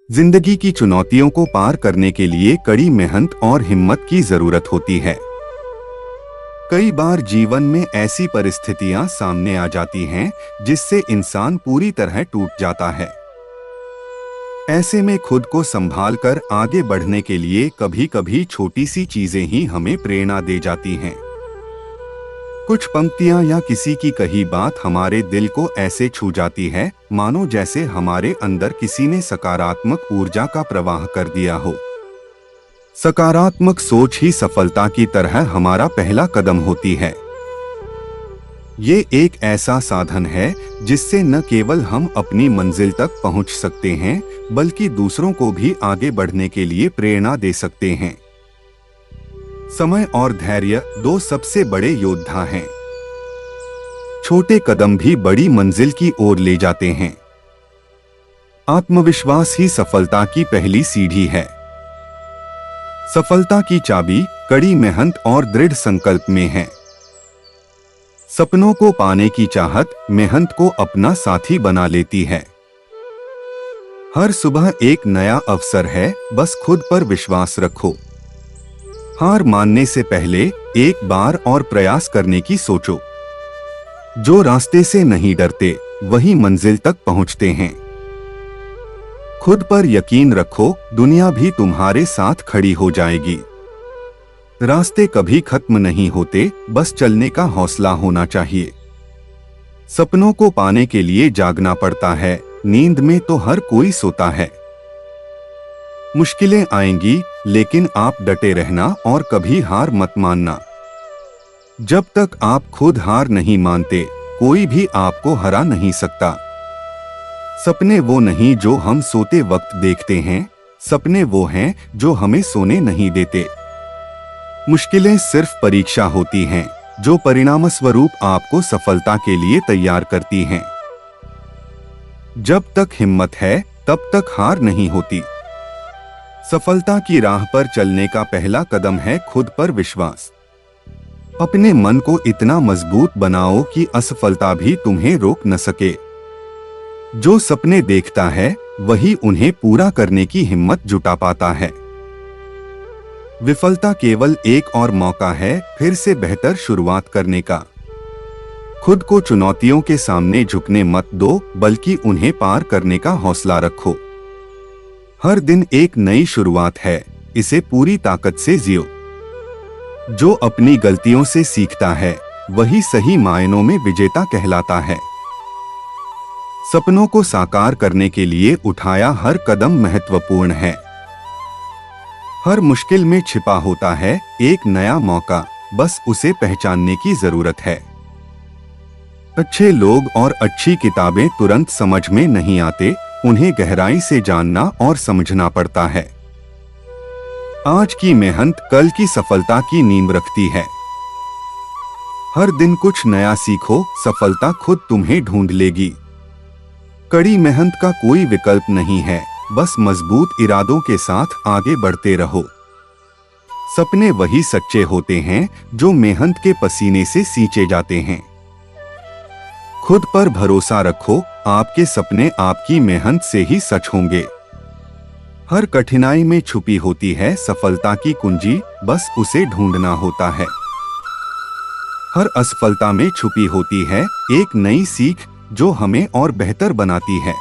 जिंदगी की चुनौतियों को पार करने के लिए कड़ी मेहनत और हिम्मत की जरूरत होती है। कई बार जीवन में ऐसी परिस्थितियां सामने आ जाती हैं जिससे इंसान पूरी तरह टूट जाता है। ऐसे में खुद को संभाल कर आगे बढ़ने के लिए कभी कभी छोटी सी चीजें ही हमें प्रेरणा दे जाती हैं। कुछ पंक्तियां या किसी की कही बात हमारे दिल को ऐसे छू जाती है मानो जैसे हमारे अंदर किसी ने सकारात्मक ऊर्जा का प्रवाह कर दिया हो। सकारात्मक सोच ही सफलता की तरह हमारा पहला कदम होती है। ये एक ऐसा साधन है जिससे न केवल हम अपनी मंजिल तक पहुंच सकते हैं बल्कि दूसरों को भी आगे बढ़ने के लिए प्रेरणा दे सकते हैं। समय और धैर्य दो सबसे बड़े योद्धा हैं। छोटे कदम भी बड़ी मंजिल की ओर ले जाते हैं। आत्मविश्वास ही सफलता की पहली सीढ़ी है। सफलता की चाबी कड़ी मेहनत और दृढ़ संकल्प में है। सपनों को पाने की चाहत मेहनत को अपना साथी बना लेती है। हर सुबह एक नया अवसर है, बस खुद पर विश्वास रखो। हार मानने से पहले एक बार और प्रयास करने की सोचो। जो रास्ते से नहीं डरते वही मंजिल तक पहुंचते हैं। खुद पर यकीन रखो, दुनिया भी तुम्हारे साथ खड़ी हो जाएगी। रास्ते कभी खत्म नहीं होते, बस चलने का हौसला होना चाहिए। सपनों को पाने के लिए जागना पड़ता है, नींद में तो हर कोई सोता है। मुश्किलें आएंगी लेकिन आप डटे रहना और कभी हार मत मानना। जब तक आप खुद हार नहीं मानते कोई भी आपको हरा नहीं सकता। सपने वो नहीं जो हम सोते वक्त देखते हैं, सपने वो हैं जो हमें सोने नहीं देते। मुश्किलें सिर्फ परीक्षा होती हैं जो परिणाम स्वरूप आपको सफलता के लिए तैयार करती हैं। जब तक हिम्मत है तब तक हार नहीं होती। सफलता की राह पर चलने का पहला कदम है खुद पर विश्वास। अपने मन को इतना मजबूत बनाओ कि असफलता भी तुम्हें रोक न सके। जो सपने देखता है वही उन्हें पूरा करने की हिम्मत जुटा पाता है। विफलता केवल एक और मौका है फिर से बेहतर शुरुआत करने का। खुद को चुनौतियों के सामने झुकने मत दो बल्कि उन्हें पार करने का हौसला रखो। हर दिन एक नई शुरुआत है, इसे पूरी ताकत से जियो। जो अपनी गलतियों से सीखता है वही सही मायनों में विजेता कहलाता है। सपनों को साकार करने के लिए उठाया हर कदम महत्वपूर्ण है। हर मुश्किल में छिपा होता है एक नया मौका, बस उसे पहचानने की जरूरत है। अच्छे लोग और अच्छी किताबें तुरंत समझ में नहीं आते, उन्हें गहराई से जानना और समझना पड़ता है। आज की मेहनत कल की सफलता की नींव रखती है। हर दिन कुछ नया सीखो, सफलता खुद तुम्हें ढूंढ लेगी। कड़ी मेहनत का कोई विकल्प नहीं है, बस मजबूत इरादों के साथ आगे बढ़ते रहो। सपने वही सच्चे होते हैं जो मेहनत के पसीने से सींचे जाते हैं। खुद पर भरोसा रखो, आपके सपने आपकी मेहनत से ही सच होंगे। हर कठिनाई में छुपी होती है सफलता की कुंजी, बस उसे ढूंढना होता है। हर असफलता में छुपी होती है एक नई सीख जो हमें और बेहतर बनाती है।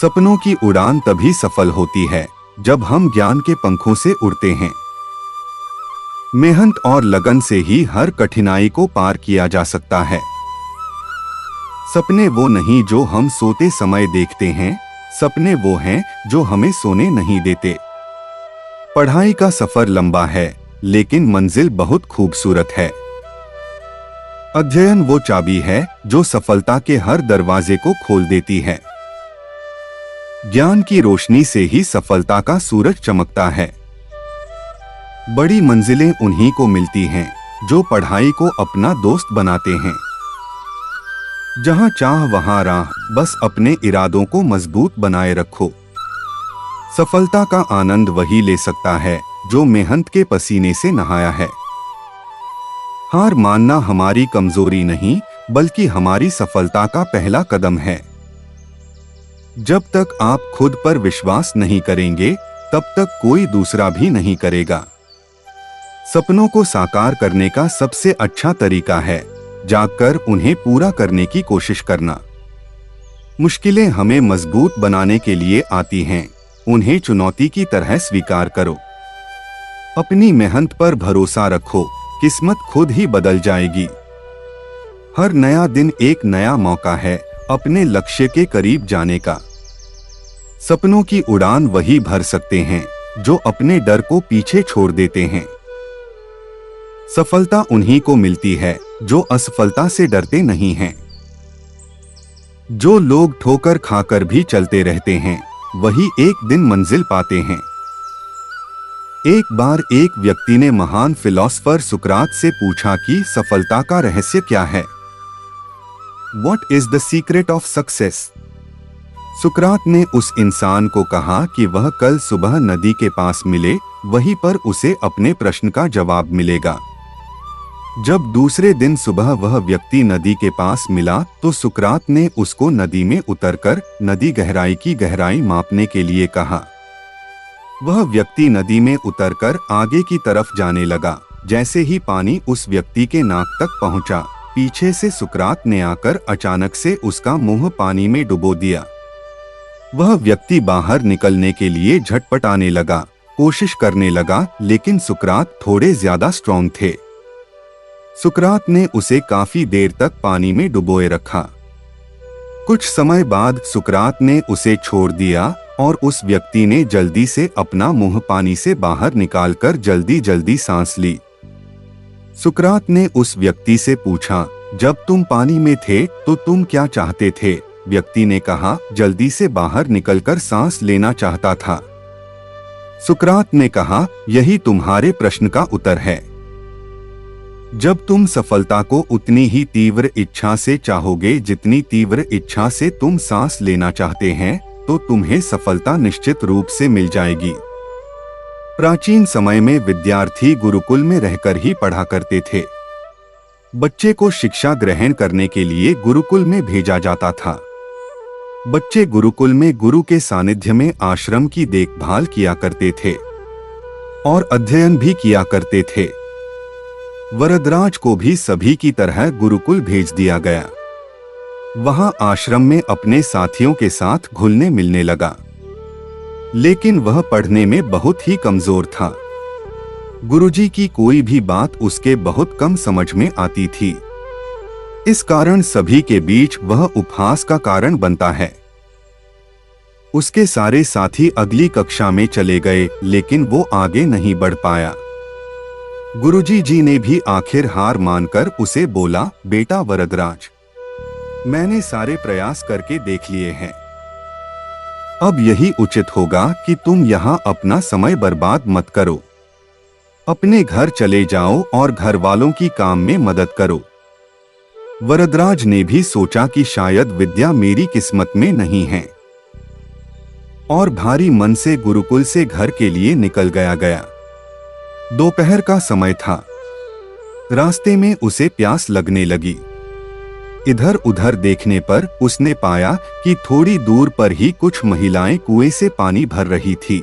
सपनों की उड़ान तभी सफल होती है जब हम ज्ञान के पंखों से उड़ते हैं। मेहनत और लगन से ही हर कठिनाई को पार किया जा सकता है। सपने वो नहीं जो हम सोते समय देखते हैं, सपने वो हैं जो हमें सोने नहीं देते। पढ़ाई का सफर लंबा है लेकिन मंजिल बहुत खूबसूरत है। अध्ययन वो चाबी है जो सफलता के हर दरवाजे को खोल देती है। ज्ञान की रोशनी से ही सफलता का सूरज चमकता है। बड़ी मंजिलें उन्हीं को मिलती हैं जो पढ़ाई को अपना दोस्त बनाते हैं। जहां चाह वहां राह, बस अपने इरादों को मजबूत बनाए रखो। सफलता का आनंद वही ले सकता है जो मेहनत के पसीने से नहाया है। हार मानना हमारी कमजोरी नहीं बल्कि हमारी सफलता का पहला कदम है। जब तक आप खुद पर विश्वास नहीं करेंगे तब तक कोई दूसरा भी नहीं करेगा। सपनों को साकार करने का सबसे अच्छा तरीका है जागकर उन्हें पूरा करने की कोशिश करना। मुश्किलें हमें मजबूत बनाने के लिए आती हैं, उन्हें चुनौती की तरह स्वीकार करो। अपनी मेहनत पर भरोसा रखो, किस्मत खुद ही बदल जाएगी। हर नया दिन एक नया मौका है अपने लक्ष्य के करीब जाने का। सपनों की उड़ान वही भर सकते हैं जो अपने डर को पीछे छोड़ देते हैं। सफलता उन्हीं को मिलती है जो असफलता से डरते नहीं हैं। जो लोग ठोकर खाकर भी चलते रहते हैं वही एक दिन मंजिल पाते हैं। एक बार एक व्यक्ति ने महान फिलॉसफर सुकरात से पूछा कि सफलता का रहस्य क्या है? What is the secret of success? सुकरात ने उस इंसान को कहा कि वह कल सुबह नदी के पास मिले, वहीं पर उसे अपने प्रश्न का जवाब मिलेगा। जब दूसरे दिन सुबह वह व्यक्ति नदी के पास मिला तो सुकरात ने उसको नदी में उतरकर नदी गहराई की गहराई मापने के लिए कहा। वह व्यक्ति नदी में उतरकर आगे की तरफ जाने लगा। जैसे ही पानी उस व्यक्ति के नाक तक पहुंचा, पीछे से सुकरात ने आकर अचानक से उसका मुंह पानी में डुबो दिया। वह व्यक्ति बाहर निकलने के लिए झटपटाने लगा, कोशिश करने लगा, लेकिन सुकरात थोड़े ज्यादा स्ट्रॉन्ग थे। सुकरात ने उसे काफी देर तक पानी में डुबोए रखा। कुछ समय बाद सुकरात ने उसे छोड़ दिया और उस व्यक्ति ने जल्दी से अपना मुंह पानी से बाहर निकालकर जल्दी जल्दी सांस ली। सुकरात ने उस व्यक्ति से पूछा, जब तुम पानी में थे तो तुम क्या चाहते थे? व्यक्ति ने कहा, जल्दी से बाहर निकलकर सांस लेना चाहता था। सुकरात ने कहा, यही तुम्हारे प्रश्न का उत्तर है। जब तुम सफलता को उतनी ही तीव्र इच्छा से चाहोगे जितनी तीव्र इच्छा से तुम सांस लेना चाहते हैं, तो तुम्हें सफलता निश्चित रूप से मिल जाएगी। प्राचीन समय में विद्यार्थी गुरुकुल में रहकर ही पढ़ा करते थे। बच्चे को शिक्षा ग्रहण करने के लिए गुरुकुल में भेजा जाता था। बच्चे गुरुकुल में गुरु के सानिध्य में आश्रम की देखभाल किया करते थे और अध्ययन भी किया करते थे। वरदराज को भी सभी की तरह गुरुकुल भेज दिया गया। वहां आश्रम में अपने साथियों के साथ घुलने मिलने लगा, लेकिन वह पढ़ने में बहुत ही कमजोर था। गुरुजी की कोई भी बात उसके बहुत कम समझ में आती थी। इस कारण सभी के बीच वह उपहास का कारण बनता है। उसके सारे साथी अगली कक्षा में चले गए, लेकिन वो आगे नहीं बढ़ पाया। गुरुजी जी ने भी आखिर हार मानकर उसे बोला, बेटा वरदराज, मैंने सारे प्रयास करके देख लिए हैं। अब यही उचित होगा कि तुम यहाँ अपना समय बर्बाद मत करो। अपने घर चले जाओ और घर वालों की काम में मदद करो। वरदराज ने भी सोचा कि शायद विद्या मेरी किस्मत में नहीं है और भारी मन से गुरुकुल से घर के लिए निकल गया। दोपहर का समय था। रास्ते में उसे प्यास लगने लगी। इधर उधर देखने पर उसने पाया कि थोड़ी दूर पर ही कुछ महिलाएं कुएं से पानी भर रही थी।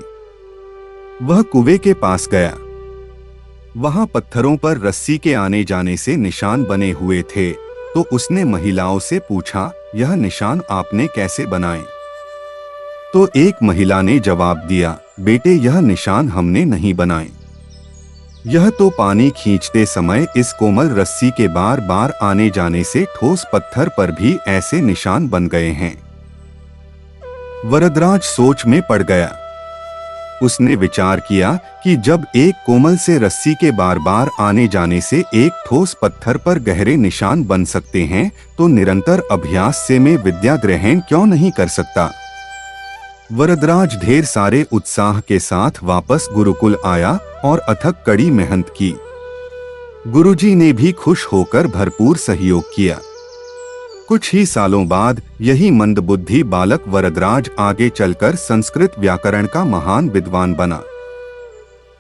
वह कुएं के पास गया। वहां पत्थरों पर रस्सी के आने जाने से निशान बने हुए थे, तो उसने महिलाओं से पूछा, यह निशान आपने कैसे बनाए? तो एक महिला ने जवाब दिया, बेटे, यह निशान हमने नहीं बनाए। यह तो पानी खींचते समय इस कोमल रस्सी के बार बार आने जाने से ठोस पत्थर पर भी ऐसे निशान बन गए हैं। वरदराज सोच में पड़ गया। उसने विचार किया कि जब एक कोमल से रस्सी के बार बार आने जाने से एक ठोस पत्थर पर गहरे निशान बन सकते हैं, तो निरंतर अभ्यास से मैं विद्या ग्रहण क्यों नहीं कर सकता। वरदराज ढेर सारे उत्साह के साथ वापस गुरुकुल आया और अथक कड़ी मेहनत की। गुरुजी ने भी खुश होकर भरपूर सहयोग किया। कुछ ही सालों बाद यही मंदबुद्धि बालक वरदराज आगे चलकर संस्कृत व्याकरण का महान विद्वान बना,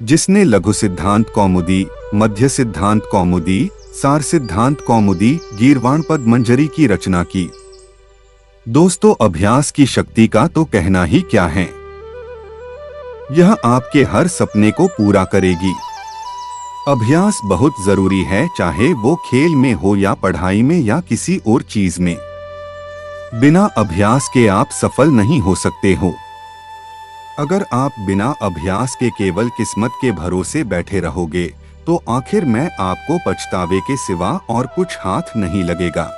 जिसने लघु सिद्धांत कौमुदी, मध्य सिद्धांत कौमुदी, सार सिद्धांत कौमुदी, गीर्वाण पद मंजरी की रचना की। दोस्तों, अभ्यास की शक्ति का तो कहना ही क्या है। यह आपके हर सपने को पूरा करेगी। अभ्यास बहुत जरूरी है, चाहे वो खेल में हो या पढ़ाई में या किसी और चीज में। बिना अभ्यास के आप सफल नहीं हो सकते हो। अगर आप बिना अभ्यास के केवल किस्मत के भरोसे बैठे रहोगे तो आखिर में आपको पछतावे के सिवा और कुछ हाथ नहीं लगेगा।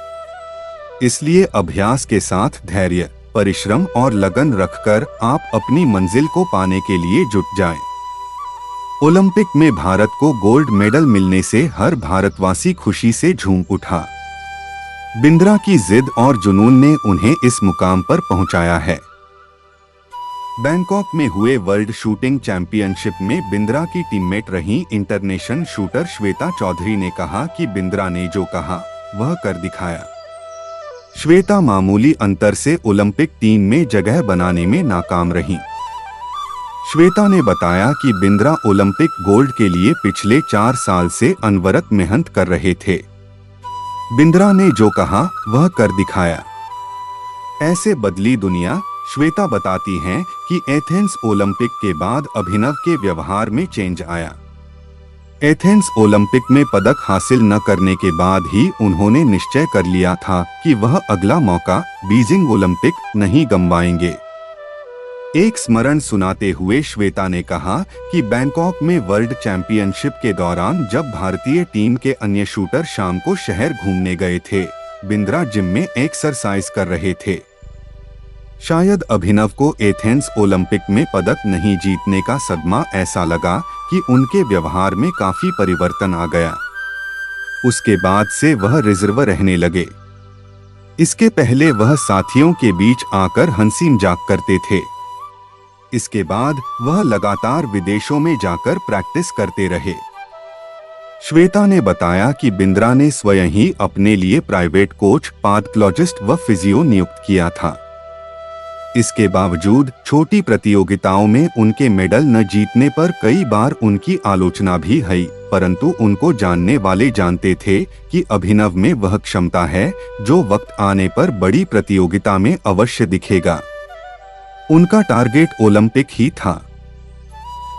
इसलिए अभ्यास के साथ धैर्य, परिश्रम और लगन रखकर आप अपनी मंजिल को पाने के लिए जुट जाएं। ओलंपिक में भारत को गोल्ड मेडल मिलने से हर भारतवासी खुशी से झूम उठा। बिंद्रा की जिद और जुनून ने उन्हें इस मुकाम पर पहुंचाया है। बैंकॉक में हुए वर्ल्ड शूटिंग चैंपियनशिप में बिंद्रा की टीममेट रही इंटरनेशनल शूटर श्वेता चौधरी ने कहा कि बिंद्रा ने जो कहा वह कर दिखाया। श्वेता मामूली अंतर से ओलंपिक टीम में जगह बनाने में नाकाम रही। श्वेता ने बताया कि बिंद्रा ओलंपिक गोल्ड के लिए पिछले 4 साल से अनवरत मेहनत कर रहे थे। बिंद्रा ने जो कहा वह कर दिखाया। ऐसे बदली दुनिया। श्वेता बताती हैं कि एथेंस ओलंपिक के बाद अभिनव के व्यवहार में चेंज आया। एथेंस ओलंपिक में पदक हासिल न करने के बाद ही उन्होंने निश्चय कर लिया था कि वह अगला मौका बीजिंग ओलंपिक नहीं गंवाएंगे। एक स्मरण सुनाते हुए श्वेता ने कहा कि बैंकॉक में वर्ल्ड चैंपियनशिप के दौरान जब भारतीय टीम के अन्य शूटर शाम को शहर घूमने गए थे, बिंद्रा जिम में एक्सरसाइज कर रहे थे। शायद अभिनव को एथेंस ओलंपिक में पदक नहीं जीतने का सदमा ऐसा लगा कि उनके व्यवहार में काफी परिवर्तन आ गया। उसके बाद से वह रिजर्व रहने लगे। इसके पहले वह साथियों के बीच आकर हंसी मजाक करते थे। इसके बाद वह लगातार विदेशों में जाकर प्रैक्टिस करते रहे। श्वेता ने बताया कि बिंद्रा ने स्वयं ही अपने लिए प्राइवेट कोच, पैथोलॉजिस्ट व फिजियो नियुक्त किया था। इसके बावजूद छोटी प्रतियोगिताओं में उनके मेडल न जीतने पर कई बार उनकी आलोचना भी हुई, परंतु उनको जानने वाले जानते थे कि अभिनव में वह क्षमता है जो वक्त आने पर बड़ी प्रतियोगिता में अवश्य दिखेगा। उनका टारगेट ओलंपिक ही था।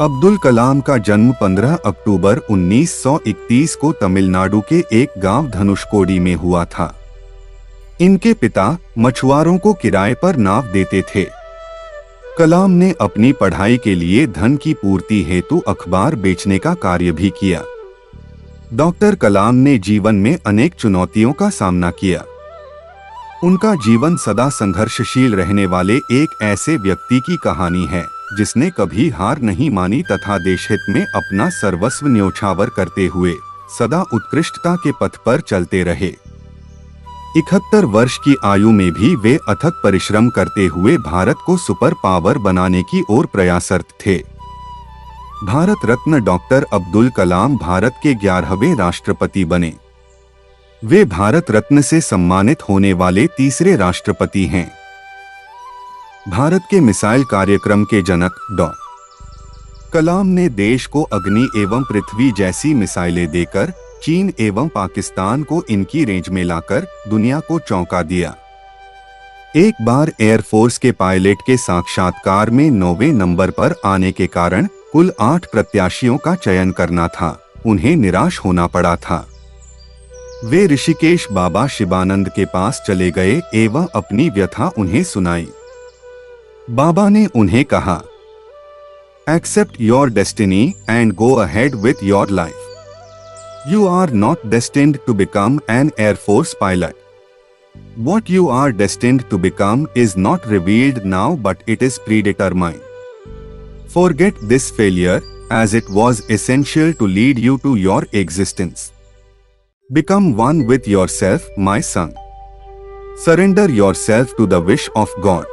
अब्दुल कलाम का जन्म 15 अक्टूबर 1931 को तमिलनाडु के एक गांव धनुषकोडी में हुआ था। इनके पिता मछुआरों को किराए पर नाव देते थे। कलाम ने अपनी पढ़ाई के लिए धन की पूर्ति हेतु अखबार बेचने का कार्य भी किया। डॉक्टर कलाम ने जीवन में अनेक चुनौतियों का सामना किया। उनका जीवन सदा संघर्षशील रहने वाले एक ऐसे व्यक्ति की कहानी है जिसने कभी हार नहीं मानी तथा देशहित में अपना सर्वस्व न्योछावर करते हुए सदा उत्कृष्टता के पथ पर चलते रहे। 71 वर्ष की आयु में भी वे अथक परिश्रम करते हुए भारत को सुपर पावर बनाने की ओर प्रयासरत थे। भारत रत्न डॉक्टर अब्दुल कलाम भारत के 11वें राष्ट्रपति बने। वे भारत रत्न से सम्मानित होने वाले तीसरे राष्ट्रपति हैं। भारत के मिसाइल कार्यक्रम के जनक डॉ. कलाम ने देश को अग्नि एवं पृथ्वी जैसी मिसाइलें देकर चीन एवं पाकिस्तान को इनकी रेंज में लाकर दुनिया को चौंका दिया। एक बार एयरफोर्स के पायलट के साक्षात्कार में 9वें नंबर पर आने के कारण कुल 8 प्रत्याशियों का चयन करना था। उन्हें निराश होना पड़ा था। वे ऋषिकेश बाबा शिवानंद के पास चले गए एवं अपनी व्यथा उन्हें सुनाई। बाबा ने उन्हें कहा, accept your destiny and go ahead with your life. You are not destined to become an Air Force pilot. What you are destined to become is not revealed now, but it is predetermined. Forget this failure, as it was essential to lead you to your existence. Become one with yourself, my son. Surrender yourself to the wish of God.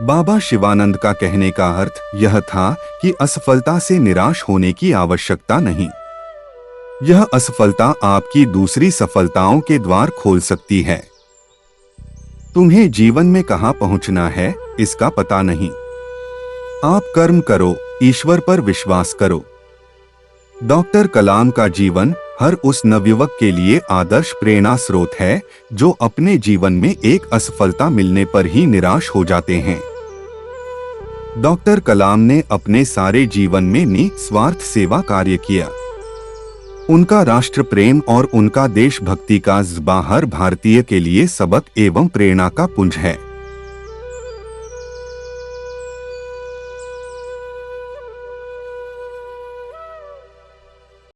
बाबा शिवानंद का कहने का अर्थ यह था कि असफलता से निराश होने की आवश्यकता नहीं। यह असफलता आपकी दूसरी सफलताओं के द्वार खोल सकती है। तुम्हें जीवन में कहां पहुंचना है इसका पता नहीं। आप कर्म करो, ईश्वर पर विश्वास करो। डॉक्टर कलाम का जीवन हर उस नवयुवक के लिए आदर्श प्रेरणा स्रोत है जो अपने जीवन में एक असफलता मिलने पर ही निराश हो जाते हैं। डॉक्टर कलाम ने अपने सारे जीवन में निस्वार्थ सेवा कार्य किया। उनका राष्ट्र प्रेम और उनका देशभक्ति का जज्बा हर भारतीय के लिए सबक एवं प्रेरणा का पुंज है।